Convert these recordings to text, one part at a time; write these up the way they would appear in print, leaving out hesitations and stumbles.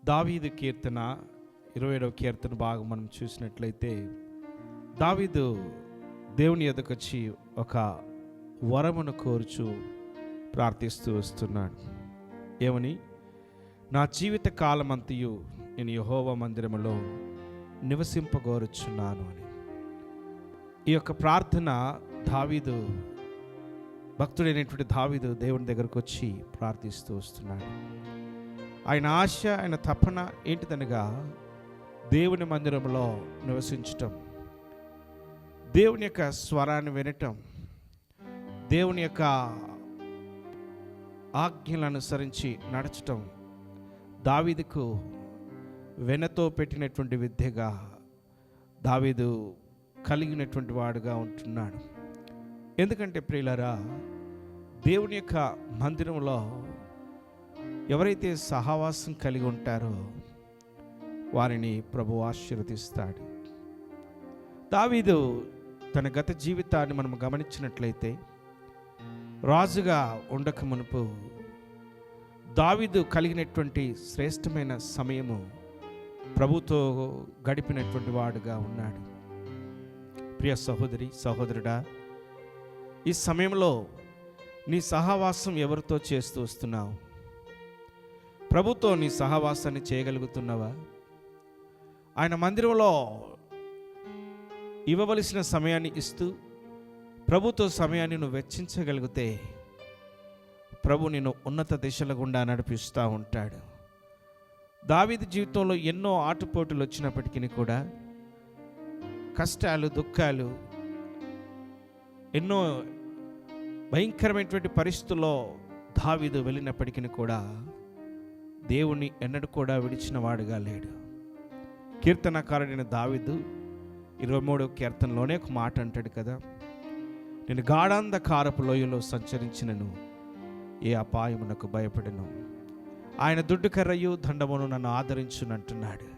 దావీదు కీర్తన 27వ కీర్తన భాగం మనం చూసినట్లయితే, దావీదు దేవుని ఎదుకు వచ్చి ఒక వరమును కోరుచు ప్రార్థిస్తూ వస్తున్నాడు. ఏమని? నా జీవిత కాలమంతయు నేను యెహోవా మందిరములో నివసింపగోరుచున్నాను అని. ఈ యొక్క ప్రార్థన దావీదు, భక్తుడైనటువంటి దావీదు దేవుని దగ్గరకు వచ్చి ప్రార్థిస్తూ వస్తున్నాడు. ఆయన ఆశ, ఆయన తపన ఏంటిదనగా దేవుని మందిరంలో నివసించటం, దేవుని యొక్క స్వరాన్ని వినటం, దేవుని యొక్క ఆజ్ఞలను అనుసరించి నడచటం దావీదుకు వెనతో పెట్టినటువంటి విద్యగా దావీదు కలిగినటువంటి వాడుగా ఉంటున్నాడు. ఎందుకంటే ప్రియులారా, దేవుని యొక్క మందిరంలో ఎవరైతే సహవాసం కలిగి ఉంటారో వారిని ప్రభువు ఆశీర్వదిస్తాడు. దావీదు తన గత జీవితాన్ని మనం గమనించినట్లయితే, రాజుగా ఉండక మునుపు దావీదు కలిగినటువంటి శ్రేష్టమైన సమయము ప్రభుతో గడిపినటువంటి వాడుగా ఉన్నాడు. ప్రియ సహోదరి, సహోదరుడా, ఈ సమయంలో నీ సహవాసం ఎవరితో చేస్తూ వస్తున్నావు? ప్రభుతో నీ సహవాసాన్ని చేయగలుగుతున్నావా? ఆయన మందిరంలో ఇవ్వవలసిన సమయాన్ని ఇస్తూ ప్రభుతో సమయాన్ని నువ్వు వెచ్చించగలిగితే ప్రభు నిన్ను ఉన్నత దిశల గుండా నడిపిస్తూ ఉంటాడు. దావీదు జీవితంలో ఎన్నో ఆటుపోటులు వచ్చినప్పటికీ కూడా, కష్టాలు, దుఃఖాలు, ఎన్నో భయంకరమైనటువంటి పరిస్థితుల్లో దావీదు వెళ్ళినప్పటికీ కూడా దేవుణ్ణి ఎన్నడూ కూడా విడిచిన వాడుగా లేడు. కీర్తనకారుడైన దావీదు 23వ కీర్తనలోనే ఒక మాట అంటాడు కదా, నేను గాఢాంధకారపు లోయలో సంచరించినను ఏ అపాయమునకు భయపడను, ఆయన దుడ్డుకర్రయు దండమును నన్ను ఆదరించునంటున్నాడు.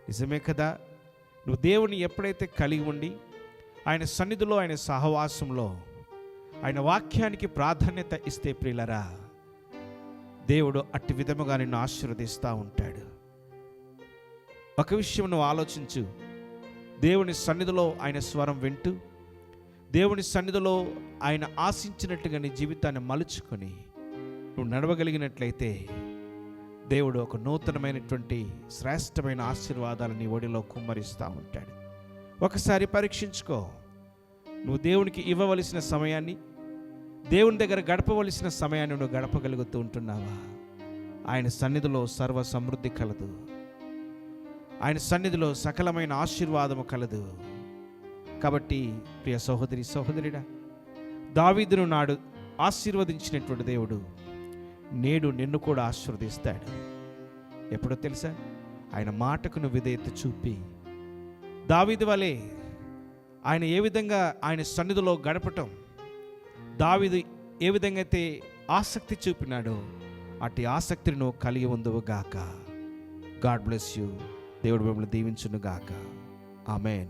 నిజమే కదా? నువ్వు దేవుని ఎప్పుడైతే కలిగి ఉండి ఆయన సన్నిధిలో, ఆయన సహవాసంలో, ఆయన వాక్యానికి ప్రాధాన్యత ఇస్తే ప్రియులరా, దేవుడు అట్టి విధముగా నిన్ను ఆశీర్వదిస్తూ ఉంటాడు. ఒక విషయం నువ్వు ఆలోచించు. దేవుని సన్నిధిలో ఆయన స్వరం వింటూ, దేవుని సన్నిధిలో ఆయన ఆశించినట్టుగా నీ జీవితాన్ని మలుచుకొని నువ్వు నడవగలిగినట్లయితే దేవుడు ఒక నూతనమైనటువంటి శ్రేష్టమైన ఆశీర్వాదాలు నీ ఒడిలో కుమ్మరిస్తూ ఉంటాడు. ఒకసారి పరీక్షించుకో. నువ్వు దేవునికి ఇవ్వవలసిన సమయాన్ని, దేవుని దగ్గర గడపవలసిన సమయాన్ని నువ్వు గడపగలుగుతూ ఉంటున్నావా? ఆయన సన్నిధిలో సర్వ సమృద్ధి కలదు. ఆయన సన్నిధిలో సకలమైన ఆశీర్వాదము కలదు. కాబట్టి ప్రియ సహోదరి, సహోదరుడా, దావీదును నాడు ఆశీర్వదించినటువంటి దేవుడు నేడు నిన్ను కూడా ఆశీర్వదిస్తాడు. ఎప్పుడో తెలుసా? ఆయన మాటకు నువ్వు విధేయత చూపి, దావీదు వలె ఆయన ఏ విధంగా ఆయన సన్నిధిలో గడపటం, దావీదు ఏ విధంగా అయితే ఆసక్తి చూపినాడో అట్టి ఆసక్తిని నువ్వు కలిగి ఉందువు గాక. God bless you. దేవుడు మిమ్మల్ని దీవించును గాక. ఆమేన్.